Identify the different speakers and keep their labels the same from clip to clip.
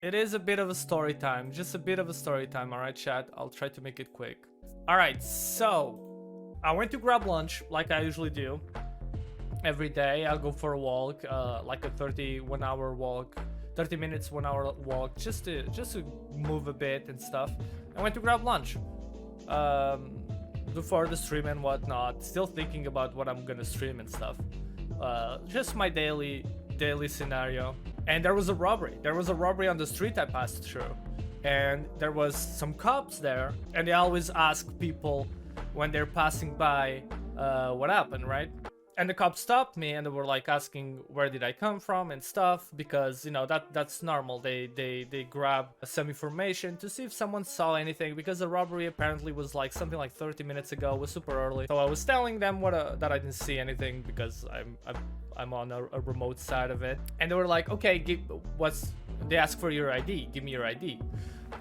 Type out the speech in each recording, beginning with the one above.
Speaker 1: It is a bit of a story time, just a bit of a story time, alright, chat? I'll try to make it quick. Alright, so I went to grab lunch like I usually do. Every day I'll go for a walk, like a 1 hour walk, 30 minutes, 1 hour walk, just to move a bit and stuff. I went to grab lunch. Before the stream and whatnot, still thinking about what I'm gonna stream and stuff. Just my daily scenario. And there was a robbery. There was a robbery on the street I passed through, and there was some cops there, and they always ask people when they're passing by, what happened, right? And the cops stopped me and they were like asking where did I come from and stuff, because you know that's normal. They grab some information to see if someone saw anything, because the robbery apparently was like something like 30 minutes ago, was super early. So I was telling them that I didn't see anything because I'm on a remote side of it, and they were like, okay, they ask for your ID, give me your ID.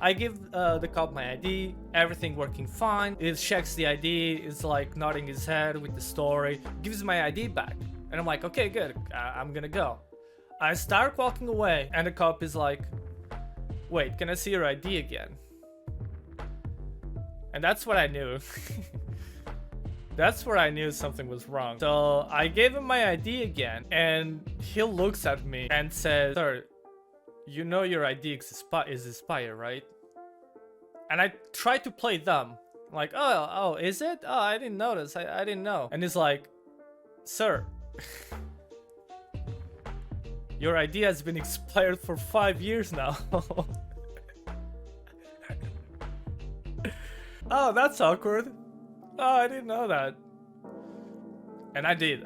Speaker 1: I give the cop my ID, everything working fine. It checks the ID, is like nodding his head with the story, gives my ID back. And I'm like, okay, good, I'm gonna go. I start walking away, and the cop is like, wait, can I see your ID again? And that's what I knew. That's where I knew something was wrong. So I gave him my ID again, and he looks at me and says, sir, you know your ID is expired, right? And I tried to play dumb. Like, oh, is it? Oh, I didn't notice. I didn't know. And he's like, sir, your ID has been expired for 5 years now. Oh, that's awkward. Oh, I didn't know that. And I did.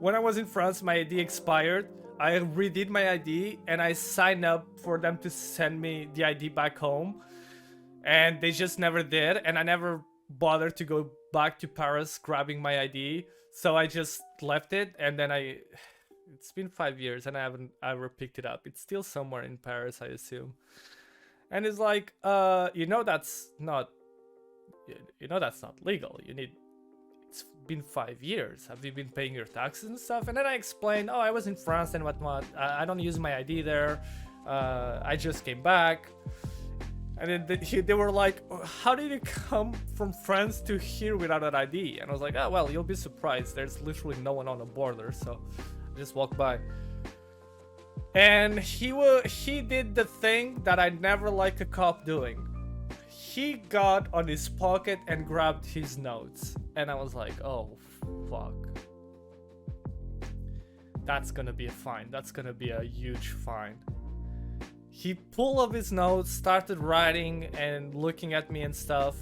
Speaker 1: When I was in France, my ID expired. I redid my ID and I signed up for them to send me the ID back home. And they just never did. And I never bothered to go back to Paris grabbing my ID. So I just left it, and then it's been 5 years and I haven't ever picked it up. It's still somewhere in Paris, I assume. And it's like, that's not legal. It's been 5 years. Have you been paying your taxes and stuff? And then I explained, oh, I was in France and whatnot. I don't use my ID there. I just came back. And then they were like, how did you come from France to here without an ID? And I was like, oh, well, you'll be surprised. There's literally no one on the border. So I just walked by. And he did the thing that I never like a cop doing. He got on his pocket and grabbed his notes. And I was like, oh, fuck. That's gonna be a fine. That's gonna be a huge fine. He pulled up his notes, started writing and looking at me and stuff.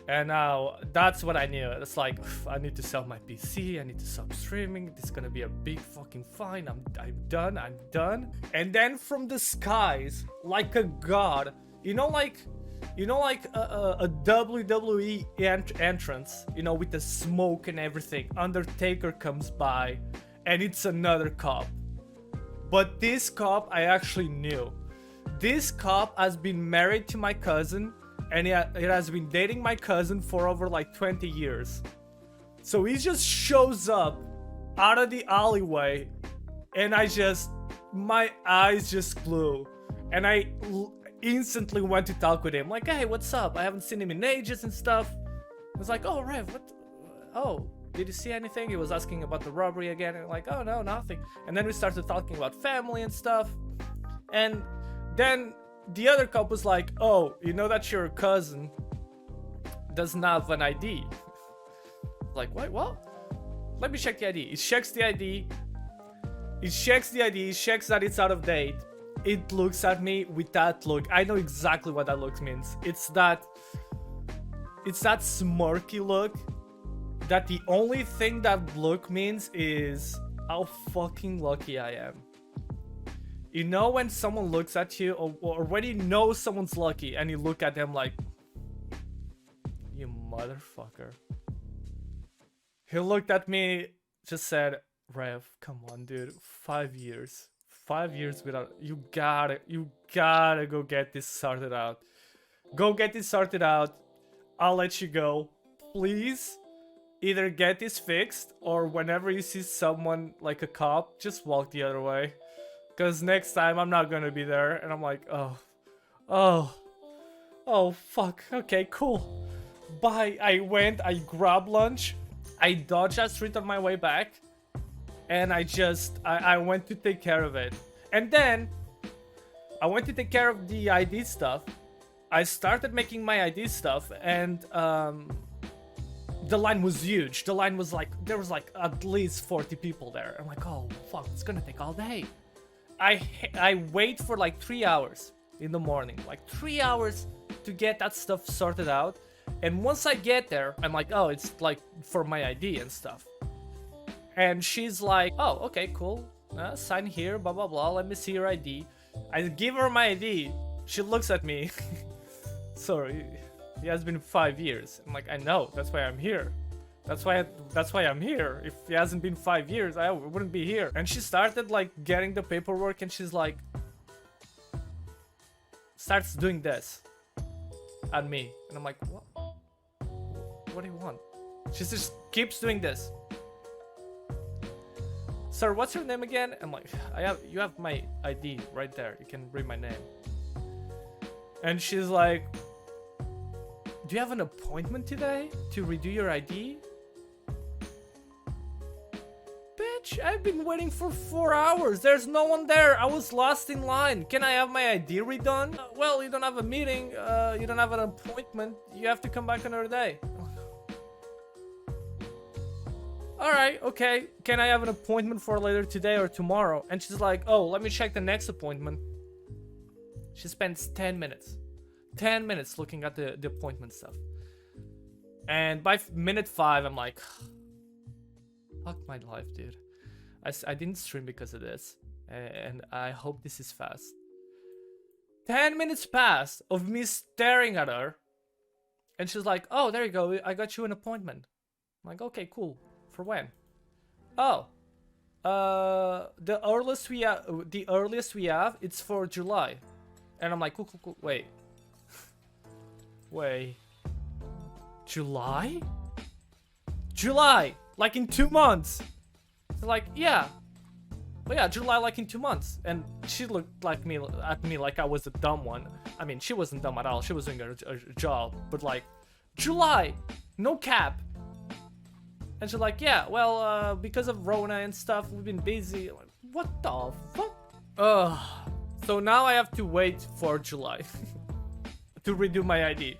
Speaker 1: And now that's what I knew. It's like, I need to sell my PC, I need to stop streaming. This is gonna be a big fucking fine. I'm done. And then from the skies, like a god, like a WWE entrance, with the smoke and everything. Undertaker comes by, and it's another cop. But this cop I actually knew. This cop has been married to my cousin, and it has been dating my cousin for over like 20 years. So he just shows up out of the alleyway, and my eyes just glue. And I instantly went to talk with him, like, hey, what's up? I haven't seen him in ages and stuff. I was like, oh, Rev, what? Oh, did you see anything? He was asking about the robbery again, and like, oh no, nothing. And then we started talking about family and stuff. And then the other cop was like, oh, you know that your cousin doesn't have an ID. Like, wait, what? Let me check the ID. He checks the ID. He checks that it's out of date. It looks at me with that look. I know exactly what that look means. It's that smirky look, that the only thing that look means is how fucking lucky I am. When someone looks at you, or when you know someone's lucky and you look at them like, you motherfucker. He looked at me, just said, Rev, come on, dude. 5 years. 5 years without... You gotta go get this sorted out. Go get this sorted out. I'll let you go. Please, either get this fixed, or whenever you see someone like a cop, just walk the other way. because next time I'm not gonna be there. And I'm like, oh, fuck. Okay, cool. Bye. I grabbed lunch. I dodged that street on my way back. And I went to take care of it. And then I went to take care of the ID stuff. I started making my ID stuff, and the line was huge. The line was like, there was like at least 40 people there. I'm like, oh fuck, it's gonna take all day. I wait for like 3 hours in the morning, like 3 hours to get that stuff sorted out. And once I get there, I'm like, oh, it's like for my ID and stuff. And she's like, oh, okay, cool. Sign here, blah, blah, blah. Let me see your ID. I give her my ID. She looks at me. Sorry, it has been 5 years. I'm like, I know. That's why I'm here. That's why I'm here. If it hasn't been 5 years, I wouldn't be here. And she started like getting the paperwork, and she's like, starts doing this at me. And I'm like, what? What do you want? She just keeps doing this. Sir, what's your name again? I'm like, you have my ID right there. You can read my name. And she's like, do you have an appointment today to redo your ID? Bitch, I've been waiting for 4 hours. There's no one there. I was lost in line. Can I have my ID redone? Well, you don't have a meeting. You don't have an appointment. You have to come back another day. Alright, okay, can I have an appointment for later today or tomorrow? And she's like, oh, let me check the next appointment. She spends 10 minutes. 10 minutes looking at the appointment stuff. And by minute 5, I'm like, fuck my life, dude. I didn't stream because of this. And I hope this is fast. 10 minutes passed of me staring at her. And she's like, oh, there you go, I got you an appointment. I'm like, okay, cool. For when? Oh, the earliest we have, it's for July. And I'm like, cool. Wait, July, like in 2 months. They're like, yeah, well, yeah, July, like in 2 months. And she looked like at me like I was a dumb one. I mean, she wasn't dumb at all. She was doing a job, but like, July, no cap. And she's like, yeah, well, because of Rona and stuff, we've been busy. I'm like, what the fuck? So now I have to wait for July to redo my ID.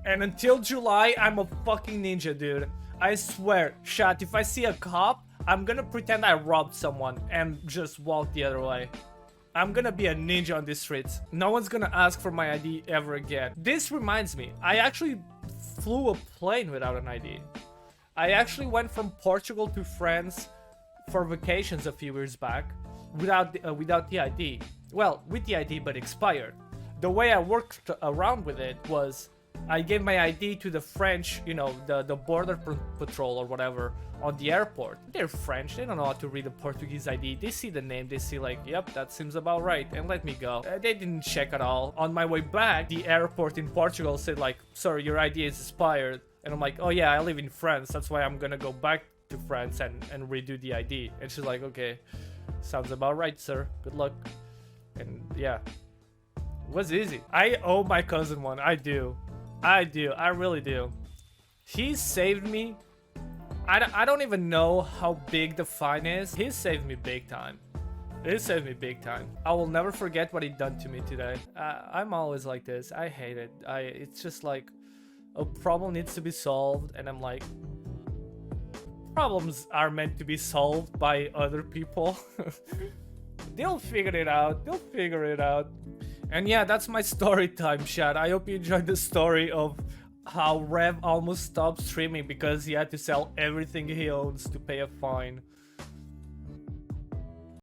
Speaker 1: And until July, I'm a fucking ninja, dude. I swear, chat, if I see a cop, I'm gonna pretend I robbed someone and just walk the other way. I'm gonna be a ninja on these streets. No one's gonna ask for my ID ever again. This reminds me, I actually flew a plane without an ID. I actually went from Portugal to France for vacations a few years back without the ID. Well, with the ID, but expired. The way I worked around with it was I gave my ID to the French, you know, the border patrol or whatever on the airport. They're French, they don't know how to read a Portuguese ID. They see the name, they see like, yep, that seems about right, and let me go. They didn't check at all. On my way back, the airport in Portugal said like, sorry, your ID is expired. And I'm like, oh yeah, I live in France. That's why I'm gonna go back to France and redo the ID. And she's like, okay, sounds about right, sir. Good luck. And yeah, it was easy. I owe my cousin one. I do. I really do. He saved me. I don't even know how big the fine is. He saved me big time. He saved me big time. I will never forget what he done to me today. I'm always like this. I hate it. It's just like, a problem needs to be solved, and I'm like, problems are meant to be solved by other people. They'll figure it out. And yeah, that's my story time, chat. I hope you enjoyed the story of how Rev almost stopped streaming because he had to sell everything he owns to pay a fine.